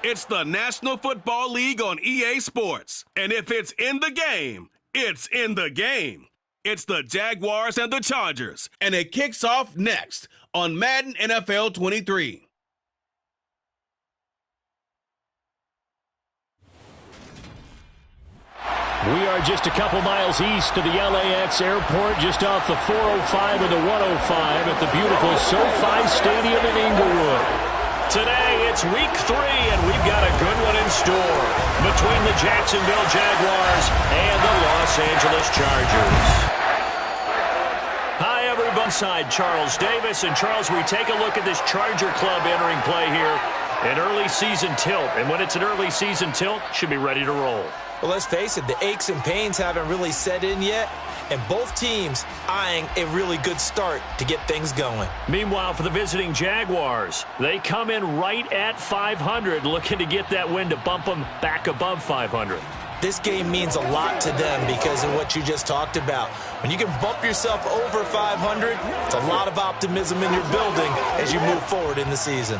It's the National Football League on EA Sports. And if it's in the game, it's in the game. It's the Jaguars and the Chargers. And it kicks off next on Madden NFL 23. We are just a couple miles east of the LAX airport, just off the 405 and the 105 at the beautiful SoFi Stadium in Inglewood. Today, it's week 3, and we've got a good one in store between the Jacksonville Jaguars and the Los Angeles Chargers. Hi, everyone. Side Charles Davis. And, Charles, we take a look at this Charger club entering play here. An early season tilt. And when it's an early season tilt, should be ready to roll. Well, let's face it, the aches and pains haven't really set in yet, and both teams eyeing a really good start to get things going. Meanwhile, for the visiting Jaguars, they come in right at 500, looking to get that win to bump them back above 500. This game means a lot to them because of what you just talked about. When you can bump yourself over 500, it's a lot of optimism in your building as you move forward in the season.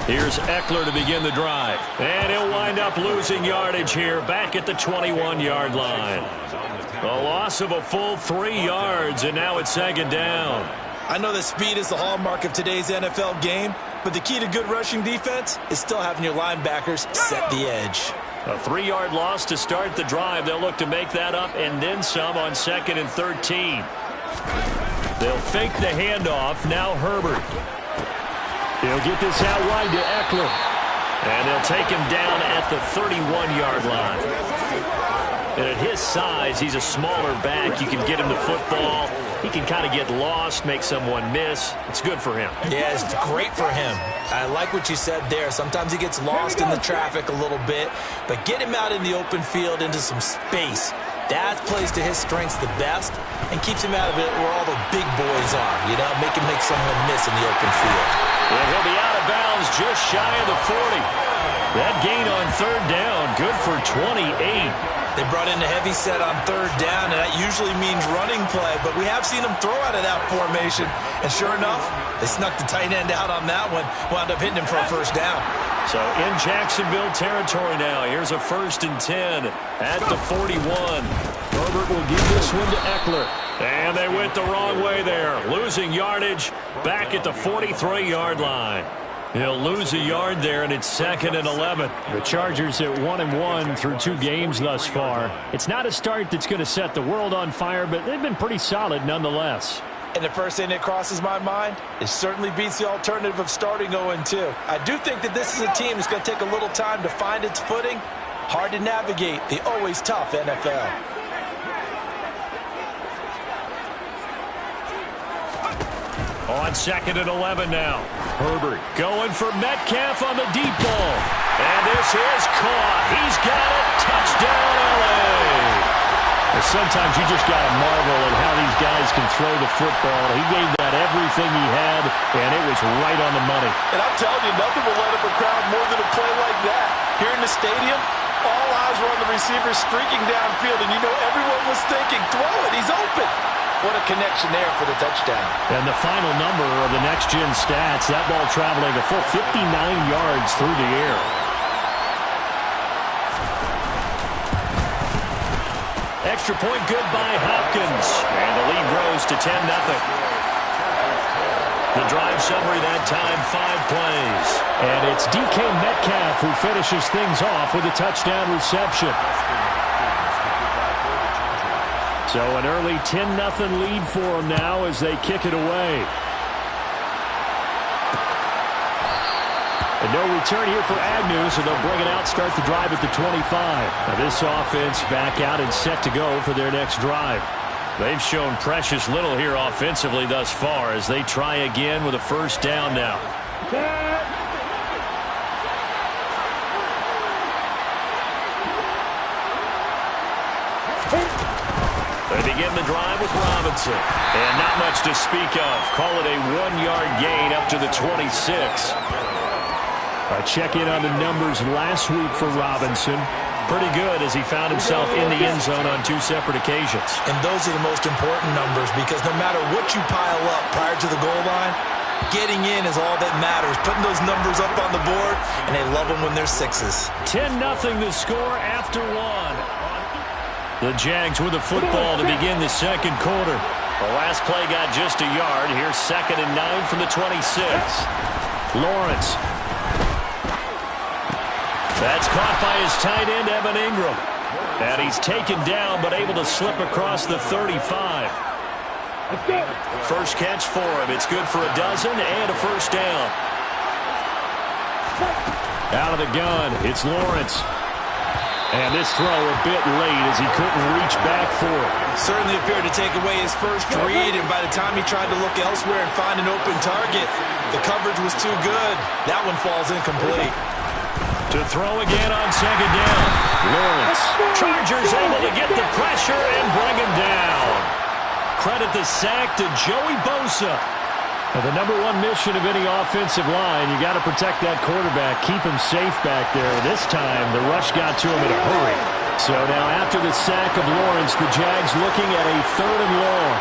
Here's Eckler to begin the drive. And he'll wind up losing yardage here back at the 21-yard line. A loss of a full 3 yards, and now it's second down. I know that speed is the hallmark of today's NFL game, but the key to good rushing defense is still having your linebackers set the edge. A 3-yard loss to start the drive. They'll look to make that up and then some on 2nd and 13. They'll fake the handoff. Now Herbert. He'll get this out wide to Eckler. And they'll take him down at the 31-yard line. And at his size, he's a smaller back. You can get him the football. He can kind of get lost, make someone miss. It's good for him. Yeah, it's great for him. I like what you said there. Sometimes he gets lost in the traffic a little bit. But get him out in the open field into some space. That plays to his strengths the best and keeps him out of it where all the big boys are. You know, make him make someone miss in the open field. And he'll be out of bounds just shy of the 40. That gain on 3rd down, good for 28. They brought in a heavy set on 3rd down, and that usually means running play, but we have seen them throw out of that formation. And sure enough, they snuck the tight end out on that one, wound up hitting him for a 1st down. So in Jacksonville territory now, here's a 1st and 10 at the 41. Herbert will give this one to Eckler. And they went the wrong way there, losing yardage back at the 43-yard line. He'll lose a yard there, and it's 2nd and 11. The Chargers at 1-1 through 2 games thus far. It's not a start that's going to set the world on fire, but they've been pretty solid nonetheless. And the first thing that crosses my mind, it certainly beats the alternative of starting 0-2. I do think that this is a team that's going to take a little time to find its footing. Hard to navigate the always tough NFL. On 2nd and 11 now. Herbert going for Metcalf on the deep ball. And this is caught. He's got it. Touchdown, L.A. Sometimes you just got to marvel at how these guys can throw the football. He gave that everything he had, and it was right on the money. And I'm telling you, nothing will light up a crowd more than a play like that. Here in the stadium, all eyes were on the receiver streaking downfield, and you know everyone was thinking, throw it, he's open. What a connection there for the touchdown. And the final number of the next-gen stats, that ball traveling a full 59 yards through the air. Extra point good by Hopkins. And the lead grows to 10-0. The drive summary that time, 5 plays. And it's DK Metcalf who finishes things off with a touchdown reception. So an early 10-0 lead for them now as they kick it away. And no return here for Agnew, so they'll bring it out, start the drive at the 25. Now this offense back out and set to go for their next drive. They've shown precious little here offensively thus far as they try again with a first down now. They begin the drive with Robinson. And not much to speak of. Call it a 1-yard gain up to the 26. Check in on the numbers last week for Robinson. Pretty good as he found himself in the end zone on 2 separate occasions. And those are the most important numbers because no matter what you pile up prior to the goal line, getting in is all that matters. Putting those numbers up on the board, and they love them when they're 6s. 10-0 the score after 1. The Jags with the football to begin the second quarter. The last play got just a yard. Here's 2nd and 9 from the 26. Lawrence. That's caught by his tight end, Evan Ingram. And he's taken down, but able to slip across the 35. First catch for him. It's good for a dozen and a first down. Out of the gun, it's Lawrence. And this throw a bit late as he couldn't reach back for it. Certainly appeared to take away his first read, and by the time he tried to look elsewhere and find an open target, the coverage was too good. That one falls incomplete. To throw again on 2nd down. Lawrence. Chargers able to get the pressure and bring him down. Credit the sack to Joey Bosa. Now, the number 1 mission of any offensive line, you got to protect that quarterback, keep him safe back there. This time, the rush got to him in a hurry. So now after the sack of Lawrence, the Jags looking at a 3rd and long.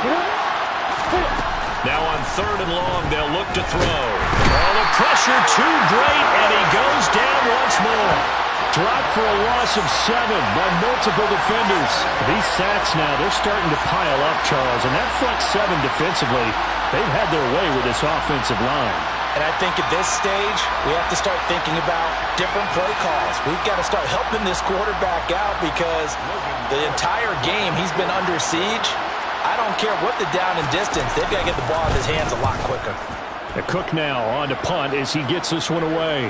Now on 3rd and long, they'll look to throw. Oh, the pressure too great, and he goes down once more. Dropped for a loss of 7 by multiple defenders. These sacks now, they're starting to pile up, Charles, and that front 7 defensively, they've had their way with this offensive line. And I think at this stage, we have to start thinking about different play calls. We've got to start helping this quarterback out because the entire game he's been under siege. I don't care what the down and distance. They've got to get the ball in his hands a lot quicker. The Cook now on to punt as he gets this one away.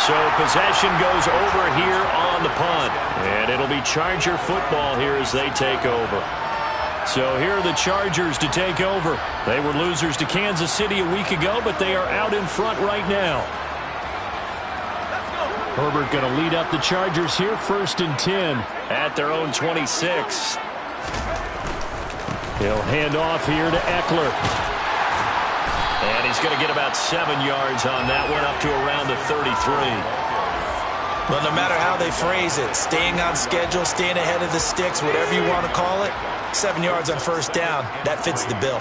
So possession goes over here on the punt. And it'll be Charger football here as they take over. So here are the Chargers to take over. They were losers to Kansas City a week ago, but they are out in front right now. Herbert going to lead up the Chargers here, 1st and 10 at their own 26. He'll hand off here to Eckler. And he's going to get about 7 yards on that one, up to around the 33. Well, no matter how they phrase it, staying on schedule, staying ahead of the sticks, whatever you want to call it, 7 yards on first down, that fits the bill.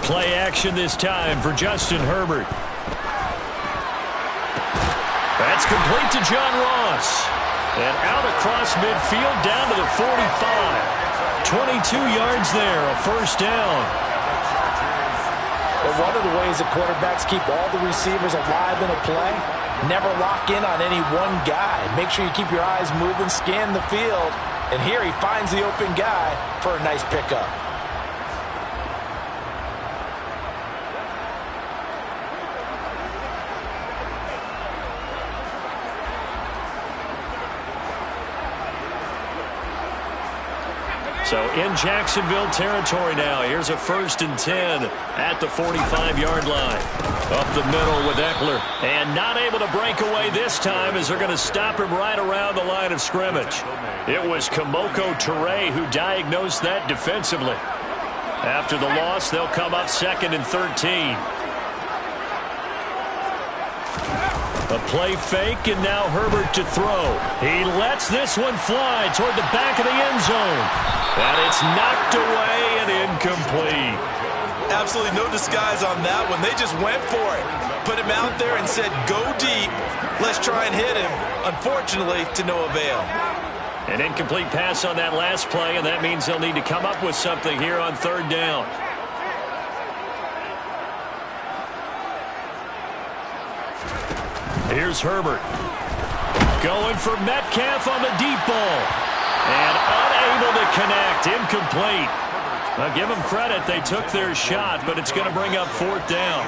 Play action this time for Justin Herbert. That's complete to John Ross. And out across midfield down to the 45. 22 yards there, a first down. Well, one of the ways that quarterbacks keep all the receivers alive in a play, never lock in on any one guy. Make sure you keep your eyes moving, scan the field. And here he finds the open guy for a nice pickup. So in Jacksonville territory now. Here's a 1st and 10 at the 45-yard line. Up the middle with Eckler. And not able to break away this time as they're going to stop him right around the line of scrimmage. It was Kamoko Toure who diagnosed that defensively. After the loss, they'll come up 2nd and 13. A play fake, and now Herbert to throw. He lets this one fly toward the back of the end zone. And it's knocked away and incomplete. Absolutely no disguise on that one. They just went for it. Put him out there and said, go deep. Let's try and hit him. Unfortunately, to no avail. An incomplete pass on that last play, and that means they'll need to come up with something here on third down. Here's Herbert. Going for Metcalf on the deep ball. And unable to connect. Incomplete. Now give them credit. They took their shot, but it's going to bring up fourth down.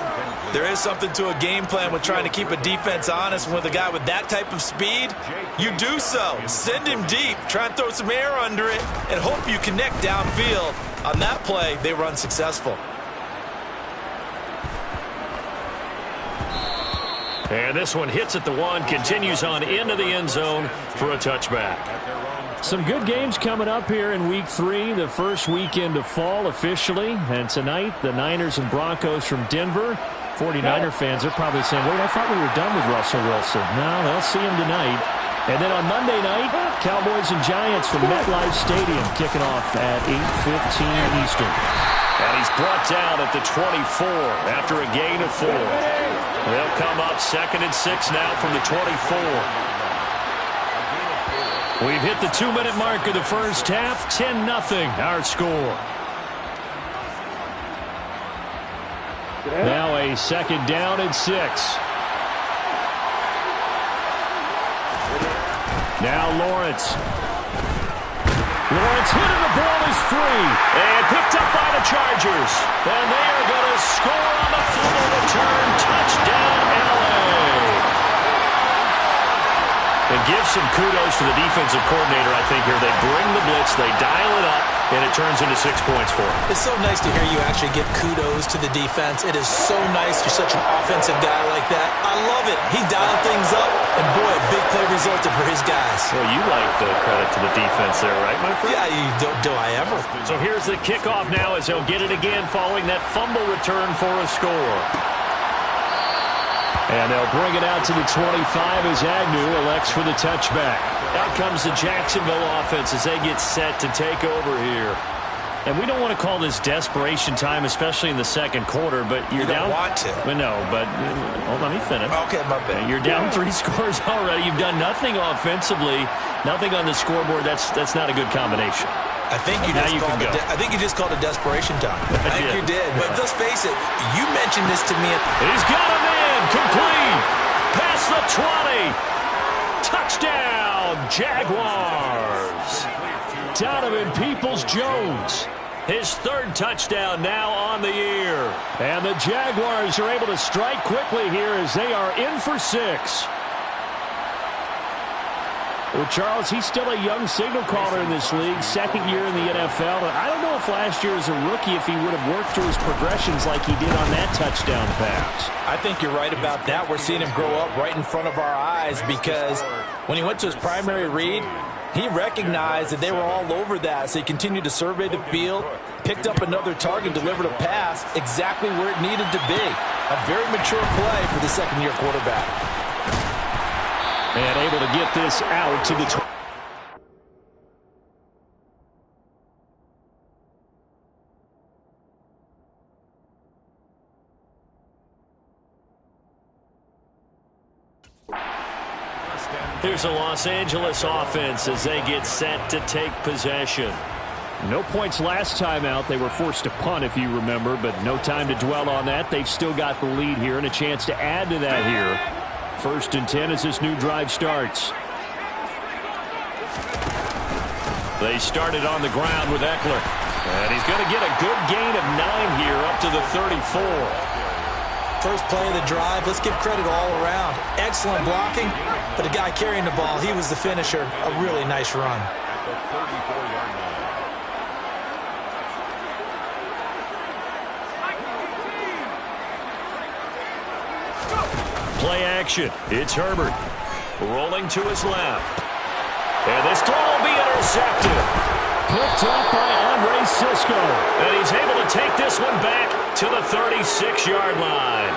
There is something to a game plan with trying to keep a defense honest. With a guy with that type of speed, you do so. Send him deep. Try and throw some air under it and hope you connect downfield. On that play, they were unsuccessful. And this one hits at the one, continues on into the end zone for a touchback. Some good games coming up here in Week 3, the first weekend of fall officially. And tonight, the Niners and Broncos from Denver. 49er fans are probably saying, wait, I thought we were done with Russell Wilson. No, they'll see him tonight. And then on Monday night, Cowboys and Giants from MetLife Stadium kicking off at 8:15 Eastern. And he's brought down at the 24 after a gain of 4. They'll come up 2nd and 6 now from the 24. We've hit the 2-minute mark of the first half. 10-0 our score. Now a 2nd down and 6. Now Lawrence. Lawrence hit and the ball is free. And picked up by the Chargers. And they are going to score on the fumble return. Touchdown, LA. And give some kudos to the defensive coordinator, I think, here. They bring the blitz, they dial it up, and it turns into 6 points for them. It's so nice to hear you actually give kudos to the defense. It is so nice. You're such an offensive guy like that. I love it. He dialed things up, and boy, a big play resulted for his guys. Well, you like the credit to the defense there, right, my friend? Yeah, do I ever. So here's the kickoff now as they'll get it again following that fumble return for a score. And they'll bring it out to the 25 as Agnew elects for the touchback. Out comes the Jacksonville offense as they get set to take over here. And we don't want to call this desperation time, especially in the second quarter, but you're down. You don't want to. Well, no, but let me finish. Okay, my bad. You're down 3 scores already. You've done nothing offensively, nothing on the scoreboard. That's not a good combination. I think you just called it desperation time. I think you did. But let's face it, you mentioned this to me. He's got him in. Complete. Past the 20. Touchdown, Jaguars. Donovan Peoples-Jones. His 3rd touchdown now on the year. And the Jaguars are able to strike quickly here as they are in for 6. Well, Charles, he's still a young signal caller in this league, 2nd year in the NFL. I don't know if last year as a rookie if he would have worked through his progressions like he did on that touchdown pass. I think you're right about that. We're seeing him grow up right in front of our eyes because when he went to his primary read, he recognized that they were all over that, so he continued to survey the field, picked up another target, delivered a pass exactly where it needed to be. A very mature play for the 2nd-year quarterback. And able to get this out to the Here's a Los Angeles offense as they get set to take possession. No points last time out. They were forced to punt, if you remember, but no time to dwell on that. They've still got the lead here and a chance to add to that here. 1st and 10 as this new drive starts. They started on the ground with Eckler. And he's going to get a good gain of 9 here up to the 34. First play of the drive, let's give credit all around. Excellent blocking, but the guy carrying the ball, he was the finisher. A really nice run. Play action. It's Herbert. Rolling to his left. And this throw will be intercepted. Picked up by Andre Sisco. And he's able to take this one back to the 36-yard line.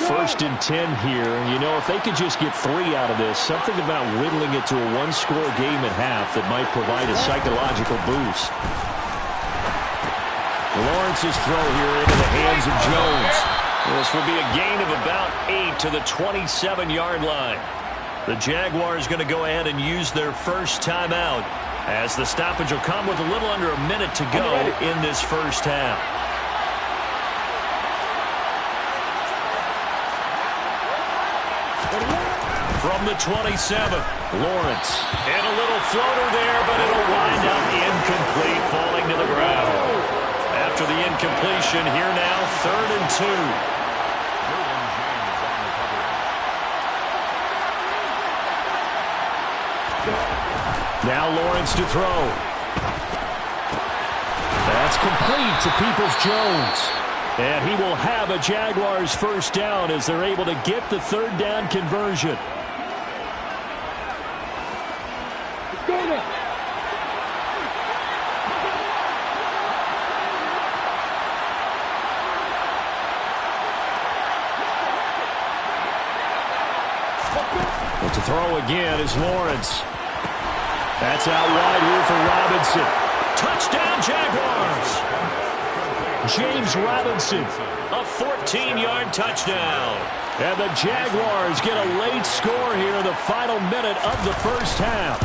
First and 10 here. And, you know, if they could just get 3 out of this, something about whittling it to a 1-score game at half that might provide a psychological boost. Lawrence's throw here into the hands of Jones. This will be a gain of about 8 to the 27-yard line. The Jaguars going to go ahead and use their first timeout, as the stoppage will come with a little under a minute to go in this first half. From the 27, Lawrence. And a little floater there, but it'll wind up incomplete, falling to the ground. After the incompletion, here now, 3rd and 2. Now Lawrence to throw. That's complete to Peoples-Jones. And he will have a Jaguars first down as they're able to get the 3rd down conversion. But to throw again is Lawrence. That's out wide here for Robinson. Touchdown, Jaguars! James Robinson, a 14-yard touchdown. And the Jaguars get a late score here in the final minute of the first half.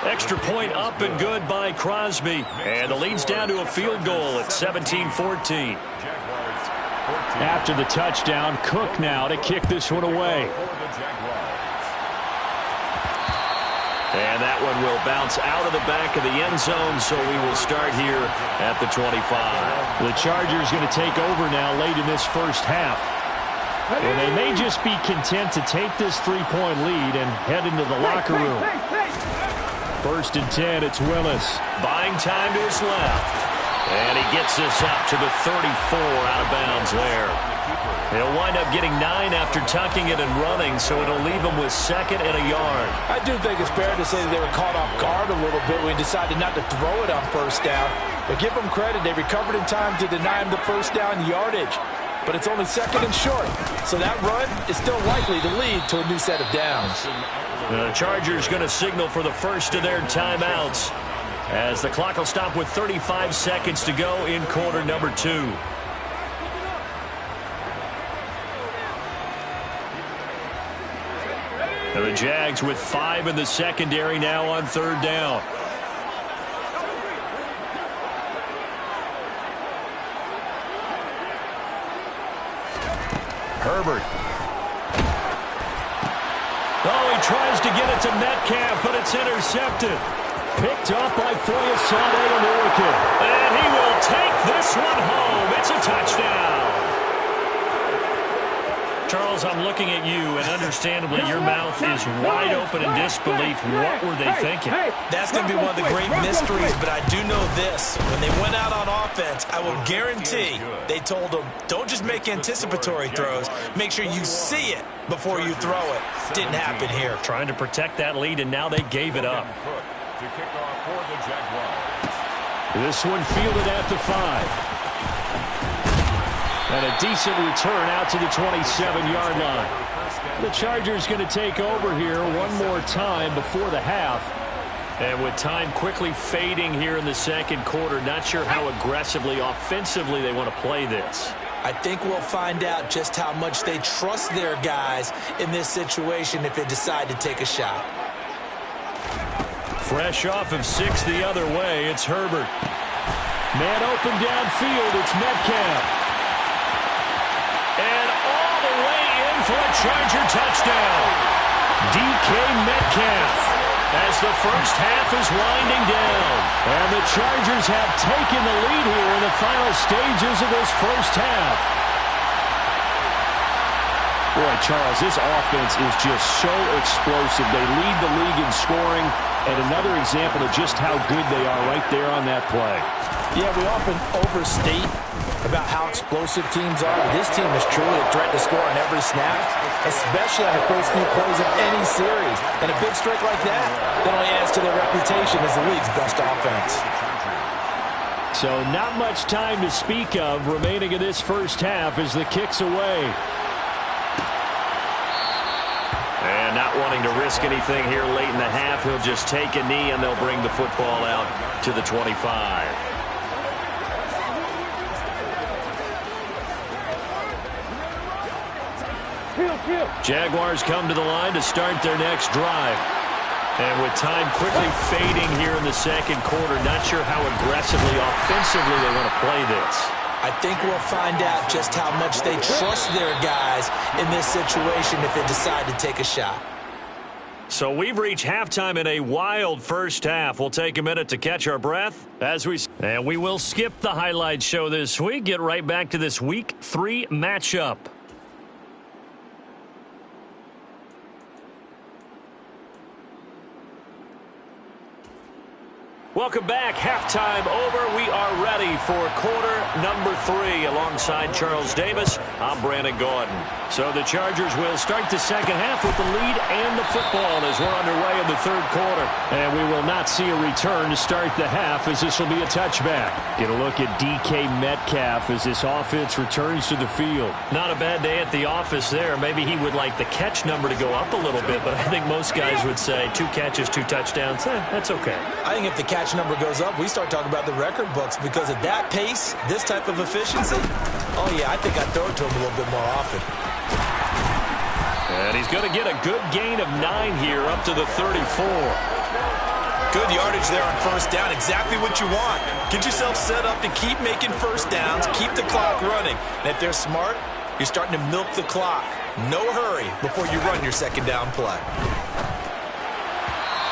Extra point up and good by Crosby. And the lead's down to a field goal at 17-14. After the touchdown, Cook now to kick this one away. And that one will bounce out of the back of the end zone, so we will start here at the 25. The Chargers going to take over now late in this first half. And they may just be content to take this 3-point lead and head into the locker room. 1st and 10, it's Willis. Buying time to his left. And he gets this up to the 34 out of bounds there. He'll wind up getting 9 after tucking it and running, so it'll leave him with 2nd and a yard. I do think it's fair to say that they were caught off guard a little bit when he decided not to throw it on 1st down. But give them credit, they recovered in time to deny him the 1st down yardage. But it's only 2nd and short, so that run is still likely to lead to a new set of downs. The Chargers going to signal for the first of their timeouts, as the clock will stop with 35 seconds to go in quarter number 2. And the Jags with 5 in the secondary now on 3rd down. Herbert. Oh, he tries to get it to Metcalf, but it's intercepted. Picked up by Foyesade American. And he will take this one home. It's a touchdown. Charles, I'm looking at you, and understandably your mouth is wide open in disbelief. What were they thinking? That's going to be one of the great mysteries, but I do know this. When they went out on offense, I will guarantee they told them, don't just make anticipatory throws. Make sure you see it before you throw it. Didn't happen here. Trying to protect that lead, and now they gave it up. To kick off for the Jaguars. This one fielded at the 5. And a decent return out to the 27-yard line. The Chargers going to take over here one more time before the half. And with time quickly fading here in the 2nd quarter, not sure how aggressively, offensively they want to play this. I think we'll find out just how much they trust their guys in this situation if they decide to take a shot. Fresh off of 6 the other way, it's Herbert. Man open downfield, it's Metcalf. And all the way in for a Charger touchdown. DK Metcalf as the first half is winding down. And the Chargers have taken the lead here in the final stages of this first half. Boy, Charles, this offense is just so explosive. They lead the league in scoring, and another example of just how good they are right there on that play. Yeah, we often overstate about how explosive teams are, but this team is truly a threat to score on every snap, especially on the first few plays of any series. And a big streak like that only adds to their reputation as the league's best offense. So not much time to speak of remaining in this first half as the kick's away. And not wanting to risk anything here late in the half, he'll just take a knee and they'll bring the football out to the 25. Jaguars come to the line to start their next drive. And with time quickly fading here in the second quarter, not sure how aggressively, offensively they want to play this. I think we'll find out just how much they trust their guys in this situation if they decide to take a shot. So we've reached halftime in a wild first half. We'll take a minute to catch our breath and we will skip the highlight show this week. Get right back to this Week 3 matchup. Welcome back. Halftime over. We are ready for quarter number 3. Alongside Charles Davis, I'm Brandon Gordon. So the Chargers will start the second half with the lead and the football as we're underway in the third quarter. And we will not see a return to start the half as this will be a touchback. Get a look at DK Metcalf as this offense returns to the field. Not a bad day at the office there. Maybe he would like the catch number to go up a little bit, but I think most guys would say 2 catches, 2 touchdowns. That's okay. I think if the catch number goes up, we start talking about the record books because at that pace, this type of efficiency, oh yeah, I think I'd throw it to him a little bit more often. And he's going to get a good gain of 9 here up to the 34. Good yardage there on first down, exactly what you want. Get yourself set up to keep making first downs, keep the clock running. And if they're smart, you're starting to milk the clock. No hurry before you run your second down play.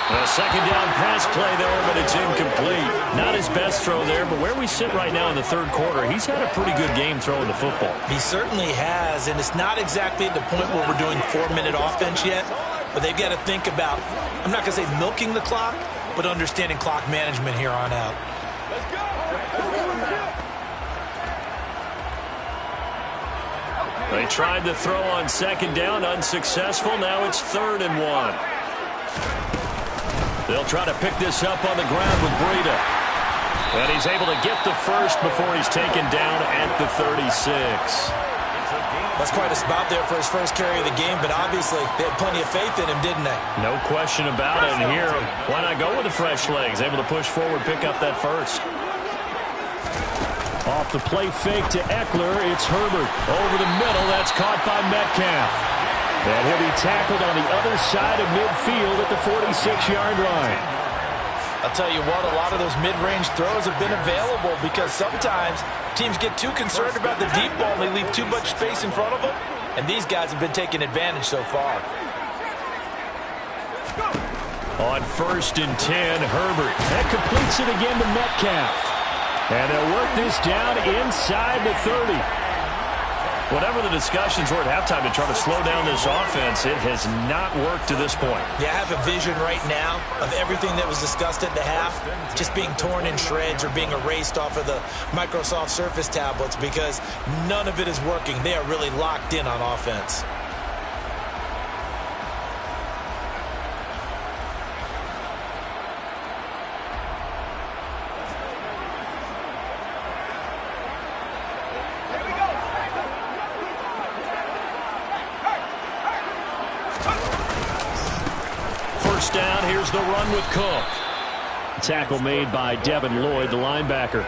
A second down pass play there, but it's incomplete. Not his best throw there, but where we sit right now in the third quarter, he's had a pretty good game throwing the football. He certainly has, and it's not exactly at the point where we're doing 4-minute offense yet, but they've got to think about, I'm not going to say milking the clock, but understanding clock management here on out. They tried to throw on second down, unsuccessful. Now it's 3rd and 1. They'll try to pick this up on the ground with Breida. And he's able to get the first before he's taken down at the 36. That's quite a spot there for his first carry of the game, but obviously they had plenty of faith in him, didn't they? No question about it. And here, why not go with the fresh legs? Able to push forward, pick up that first. Off the play fake to Eckler, it's Herbert. Over the middle, that's caught by Metcalf. And he'll be tackled on the other side of midfield at the 46-yard line. I'll tell you what, a lot of those mid-range throws have been available because sometimes teams get too concerned about the deep ball and they leave too much space in front of them. And these guys have been taking advantage so far. On 1st and 10, Herbert. That completes it again to Metcalf. And they'll work this down inside the 30. Whatever the discussions were at halftime to try to slow down this offense, it has not worked to this point. Yeah, I have a vision right now of everything that was discussed at the half just being torn in shreds or being erased off of the Microsoft Surface tablets because none of it is working. They are really locked in on offense. Down, here's the run with Cook. Tackle made by Devin Lloyd, the linebacker.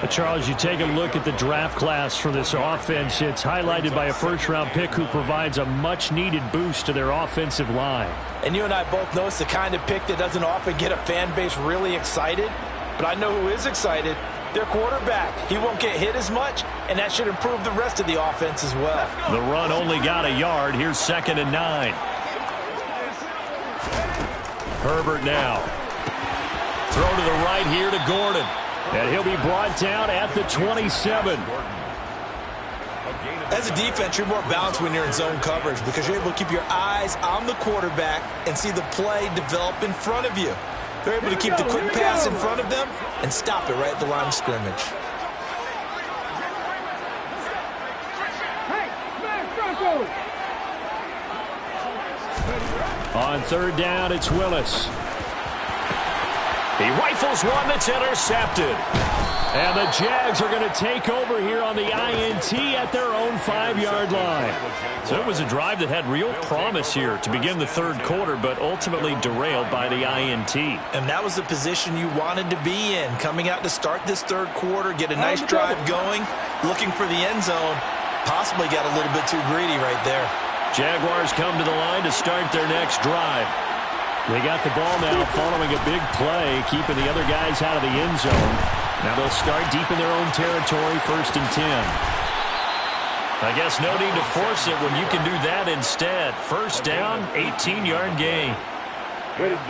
Charles, you take a look at the draft class for this offense. It's highlighted by a first-round pick who provides a much-needed boost to their offensive line. And you and I both know it's the kind of pick that doesn't often get a fan base really excited. But I know who is excited. Their quarterback. He won't get hit as much, and that should improve the rest of the offense as well. The run only got a yard. Here's 2nd and 9. Herbert now. Throw to the right here to Gordon. And he'll be brought down at the 27. As a defense, you're more balanced when you're in zone coverage because you're able to keep your eyes on the quarterback and see the play develop in front of you. They're able to keep the quick pass in front of them and stop it right at the line of scrimmage. On 3rd down, it's Willis. He rifles one that's intercepted. And the Jags are going to take over here on the INT at their own 5-yard line. So it was a drive that had real promise here to begin the third quarter, but ultimately derailed by the INT. And that was the position you wanted to be in, coming out to start this third quarter, get a nice drive going, looking for the end zone. Possibly got a little bit too greedy right there. Jaguars come to the line to start their next drive. They got the ball now following a big play, keeping the other guys out of the end zone. Now they'll start deep in their own territory, 1st and 10. I guess no need to force it when you can do that instead. 1st down, 18-yard gain.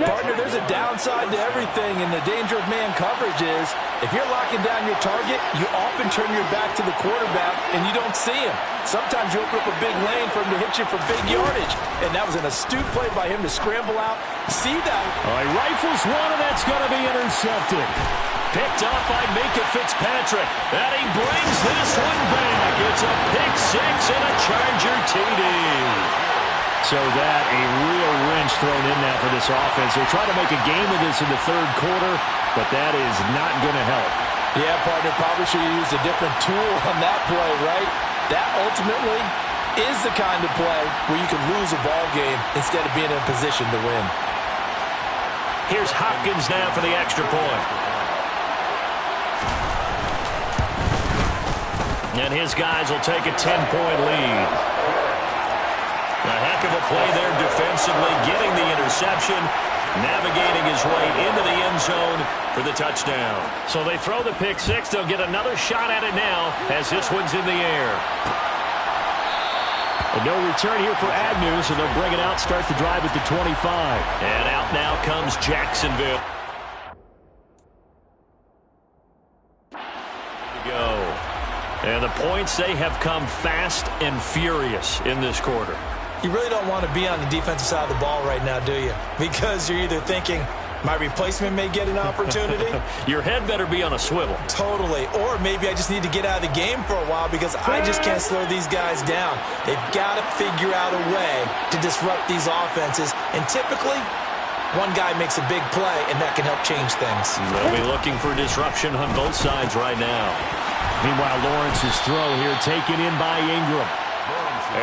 Partner, there's a downside to everything, and the danger of man coverage is if you're locking down your target, you often turn your back to the quarterback and you don't see him. Sometimes you open up a big lane for him to hit you for big yardage, and that was an astute play by him to scramble out. See that? He rifles one, and that's going to be intercepted. Picked up by Minka Fitzpatrick. And he brings this one back. It's a pick six and a Charger TD. So that, a real wrench thrown in now for this offense. They're trying to make a game of this in the 3rd quarter, but that is not going to help. Yeah, partner, probably should have used a different tool on that play, right? That ultimately is the kind of play where you can lose a ball game instead of being in a position to win. Here's Hopkins now for the extra point. And his guys will take a 10-point lead. A heck of a play there defensively, getting the interception, navigating his way into the end zone for the touchdown. So they throw the pick six. They'll get another shot at it now as this one's in the air. And no return here for Agnew, so they'll bring it out, start the drive at the 25. And out now comes Jacksonville. And the points, they have come fast and furious in this quarter. You really don't want to be on the defensive side of the ball right now, do you? Because you're either thinking, my replacement may get an opportunity. Your head better be on a swivel. Totally. Or maybe I just need to get out of the game for a while because I just can't slow these guys down. They've got to figure out a way to disrupt these offenses. And typically, one guy makes a big play, and that can help change things. They'll be looking for disruption on both sides right now. Meanwhile, Lawrence's throw here taken in by Ingram.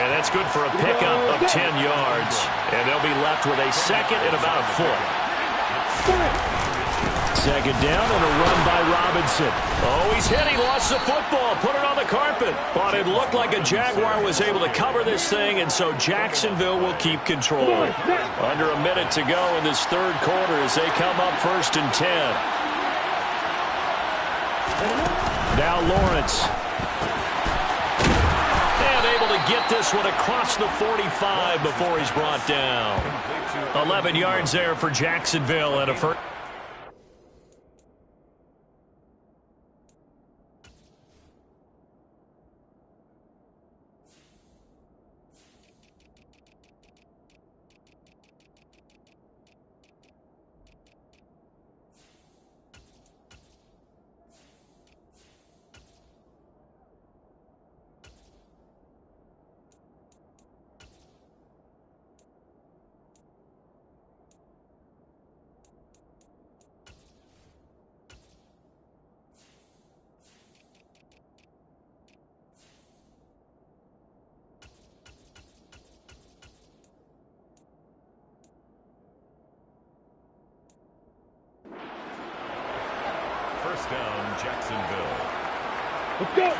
And that's good for a pickup of 10 yards. And they'll be left with a second and about a foot. Second down and a run by Robinson. Oh, he's hit. He lost the football. Put it on the carpet. But it looked like a Jaguar was able to cover this thing, and so Jacksonville will keep control. Under a minute to go in this 3rd quarter as they come up 1st and 10. Now Lawrence. And able to get this one across the 45 before he's brought down. 11 yards there for Jacksonville and a first. First down, Jacksonville. Let's go.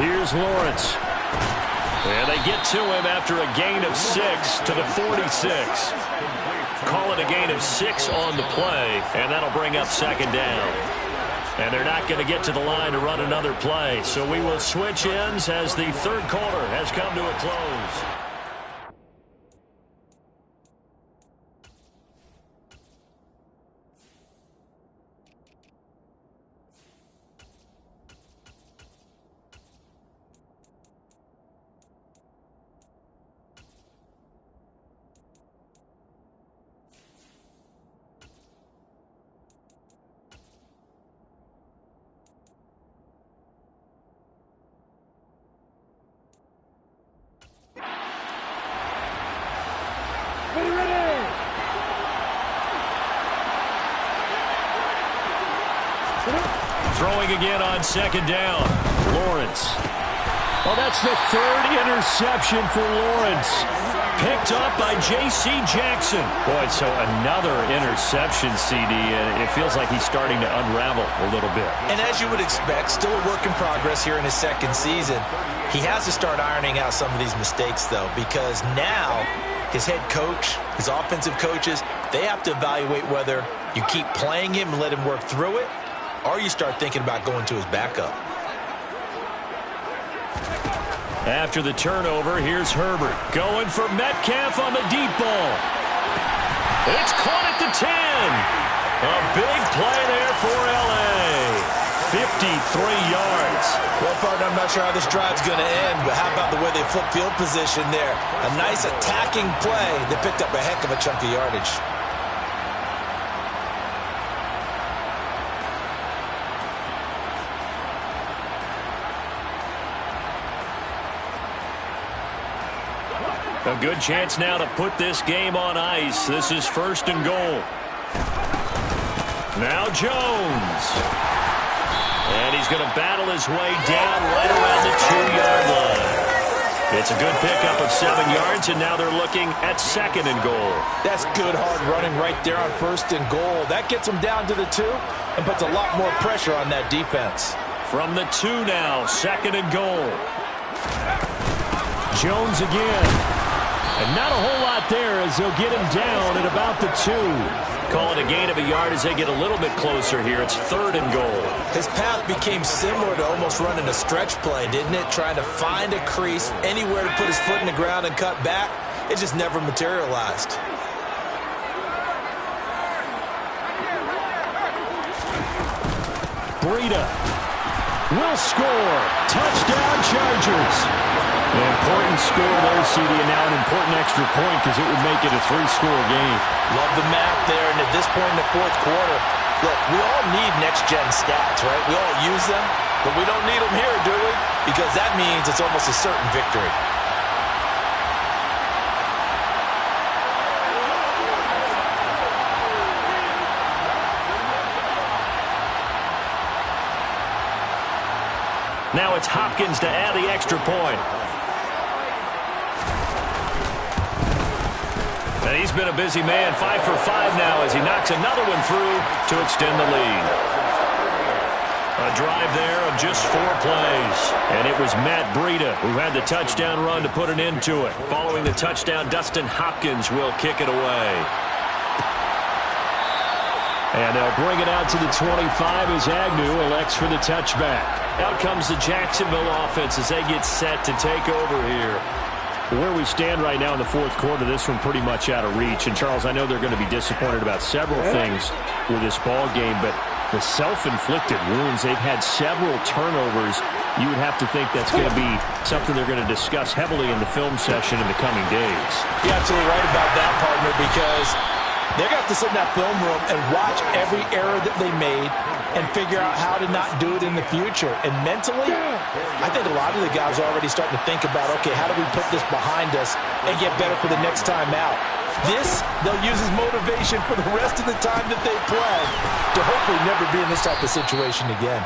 Here's Lawrence. And they get to him after a gain of 6 to the 46. Call it a gain of 6 on the play, and that'll bring up 2nd down. And they're not going to get to the line to run another play. So we will switch ends as the 3rd quarter has come to a close. Throwing again on 2nd down. Lawrence. Oh, that's the 3rd interception for Lawrence. picked up by J.C. Jackson. Boy, so another interception, CD, and it feels like he's starting to unravel a little bit. And as you would expect, still a work in progress here in his second season. He has to start ironing out some of these mistakes, though, because now his head coach, his offensive coaches, they have to evaluate whether you keep playing him and let him work through it, or you start thinking about going to his backup. After the turnover, here's Herbert going for Metcalf on the deep ball. It's caught at the 10. A big play there for L.A. 53 yards. Well, partner, I'm not sure how this drive's going to end, but how about the way they flip field position there? A nice attacking play that picked up a heck of a chunk of yardage. A good chance now to put this game on ice. This is 1st and goal. Now Jones. And he's going to battle his way down right around the 2-yard line. It's a good pickup of 7 yards, and now they're looking at 2nd and goal. That's good hard running right there on 1st and goal. That gets them down to the 2 and puts a lot more pressure on that defense. From the 2 now, 2nd and goal. Jones again. And not a whole lot there as they'll get him down at about the 2. Call it a gain of a yard as they get a little bit closer here. It's 3rd and goal. His path became similar to almost running a stretch play, didn't it? Trying to find a crease, anywhere to put his foot in the ground and cut back. It just never materialized. Breida will score. Touchdown, Chargers. An important score there, CD, and now an important extra point because it would make it a 3-score game. Love the math there, and at this point in the 4th quarter, look, we all need next-gen stats, right? We all use them, but we don't need them here, do we? Because that means it's almost a certain victory. Now it's Hopkins to add the extra point. And he's been a busy man, 5 for 5 now as he knocks another one through to extend the lead. A drive there of just 4 plays. And it was Matt Breida who had the touchdown run to put an end to it. Following the touchdown, Dustin Hopkins will kick it away. And they'll bring it out to the 25 as Agnew elects for the touchback. Out comes the Jacksonville offense as they get set to take over here. Where we stand right now in the 4th quarter, this one pretty much out of reach. And, Charles, I know they're going to be disappointed about several things with this ball game, but the self-inflicted wounds, they've had several turnovers. You would have to think that's going to be something they're going to discuss heavily in the film session in the coming days. You're absolutely right about that, partner, because they're going to have to sit in that film room and watch every error that they made and figure out how to not do it in the future. And mentally, I think a lot of the guys are already starting to think about, okay, how do we put this behind us and get better for the next time out? This, they'll use as motivation for the rest of the time that they play to hopefully never be in this type of situation again.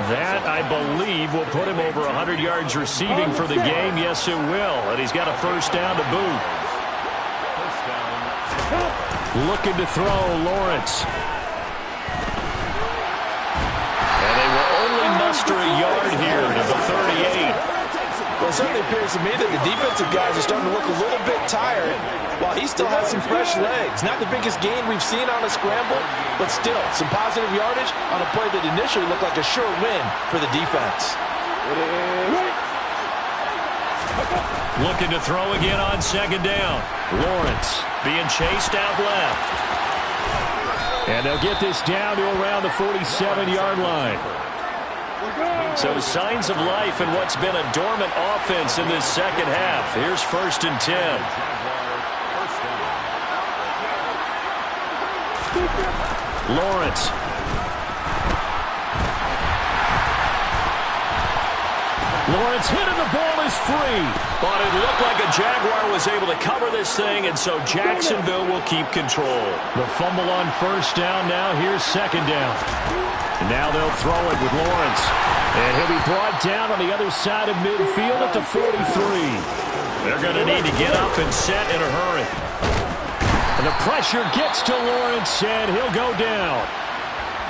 That, I believe, will put him over 100 yards receiving for the game. Yes, it will. And he's got a 1st down to boot. Looking to throw, Lawrence. And they will only muster a yard here to the 38. Well, it certainly appears to me that the defensive guys are starting to look a little bit tired while he still has some fresh legs. Not the biggest gain we've seen on a scramble, but still some positive yardage on a play that initially looked like a sure win for the defense. Looking to throw again on 2nd down. Lawrence being chased out left. And they'll get this down to around the 47-yard line. So signs of life in what's been a dormant offense in this 2nd half. Here's 1st and 10. Lawrence. Lawrence hit and the ball is free. But it looked like a Jaguar was able to cover this thing, and so Jacksonville will keep control. The fumble on 1st down now. Here's 2nd down. And now they'll throw it with Lawrence. And he'll be brought down on the other side of midfield at the 43. They're going to need to get up and set in a hurry. And the pressure gets to Lawrence, and he'll go down.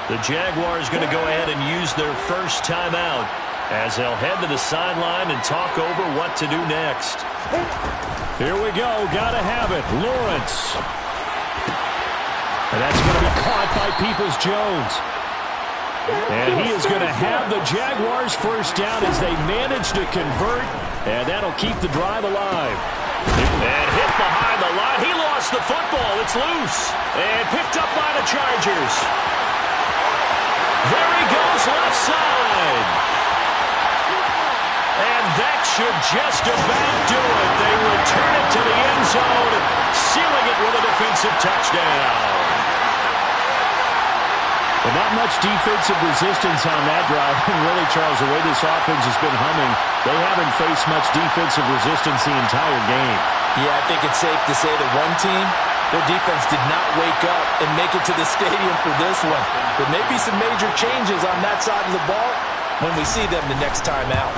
The Jaguars going to go ahead and use their first timeout as they'll head to the sideline and talk over what to do next. Here we go. Got to have it. Lawrence. And that's going to be caught by Peoples-Jones. And he is going to have the Jaguars first down as they manage to convert, and that'll keep the drive alive. And hit behind the line. He lost the football. It's loose. And picked up by the Chargers. There he goes, left side. And that should just about do it. They return it to the end zone, sealing it with a defensive touchdown. But not much defensive resistance on that drive. And really, Charles, the way this offense has been humming, they haven't faced much defensive resistance the entire game. Yeah, I think it's safe to say that one team, their defense did not wake up and make it to the stadium for this one. There may be some major changes on that side of the ball when we see them the next time out.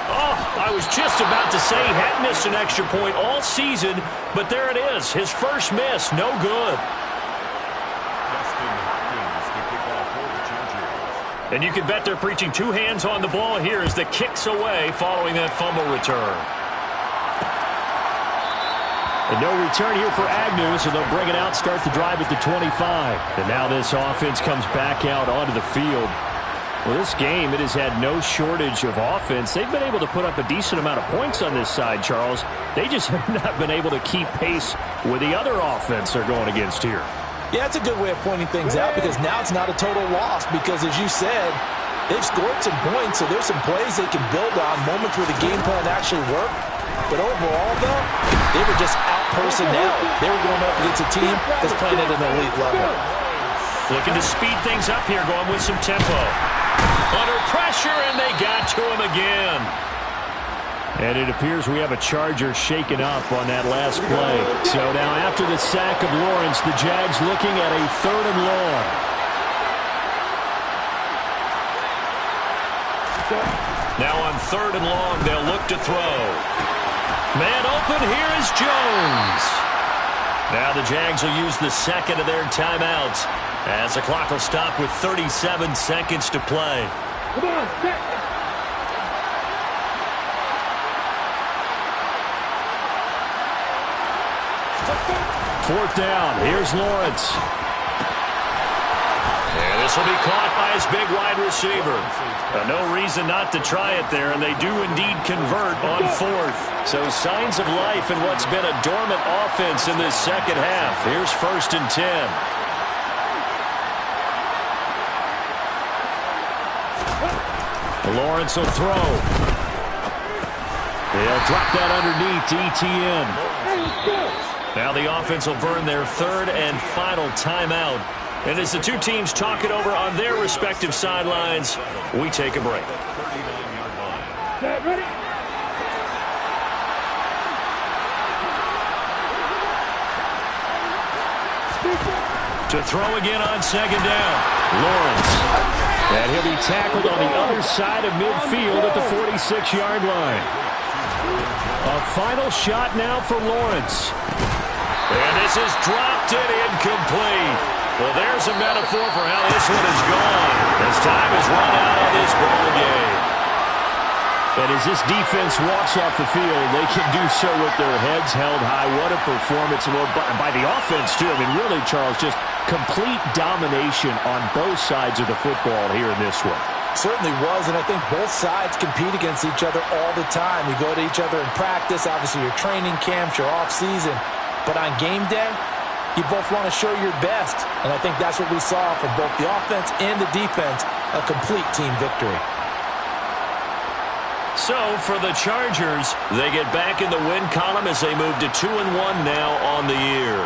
Oh, I was just about to say he hadn't missed an extra point all season, but there it is. His first miss, no good. And you can bet they're preaching two hands on the ball here as the kick's away following that fumble return. And no return here for Agnew, so they'll bring it out, start the drive at the 25. And now this offense comes back out onto the field. Well, this game, it has had no shortage of offense. They've been able to put up a decent amount of points on this side, Charles. They just have not been able to keep pace with the other offense they're going against here. Yeah, that's a good way of pointing things out because now it's not a total loss because, as you said, they've scored some points, so there's some plays they can build on, moments where the game plan actually worked. But overall, though, they were just out-personnel. They were going up against a team that's playing at an elite level. Looking to speed things up here, going with some tempo. Under pressure, and they got to him again. And it appears we have a Charger shaken up on that last play. So now after the sack of Lawrence, the Jags looking at a 3rd and long. Now on 3rd and long, they'll look to throw. Man open, here is Jones. Now the Jags will use the second of their timeouts as the clock will stop with 37 seconds to play. Come on, set. Fourth down. Here's Lawrence. And this will be caught by his big wide receiver. No reason not to try it there, and they do indeed convert on 4th. So signs of life in what's been a dormant offense in this second half. Here's 1st and 10. Lawrence will throw. They'll drop that underneath to ETN. Now the offense will burn their 3rd and final timeout. And as the two teams talk it over on their respective sidelines, we take a break. To throw again on 2nd down. Lawrence. And he'll be tackled on the other side of midfield at the 46-yard line. A final shot now for Lawrence. And this is dropped and incomplete. Well, there's a metaphor for how this one is gone as time has run out of this ball game. And as this defense walks off the field, they can do so with their heads held high. What a performance by the offense, too. I mean, really, Charles, just complete domination on both sides of the football here in this one. Certainly was, and I think both sides compete against each other all the time. You go to each other in practice, obviously your training camps, your off-season. But on game day, you both want to show your best. And I think that's what we saw from both the offense and the defense, a complete team victory. So for the Chargers, they get back in the win column as they move to 2-1 now on the year.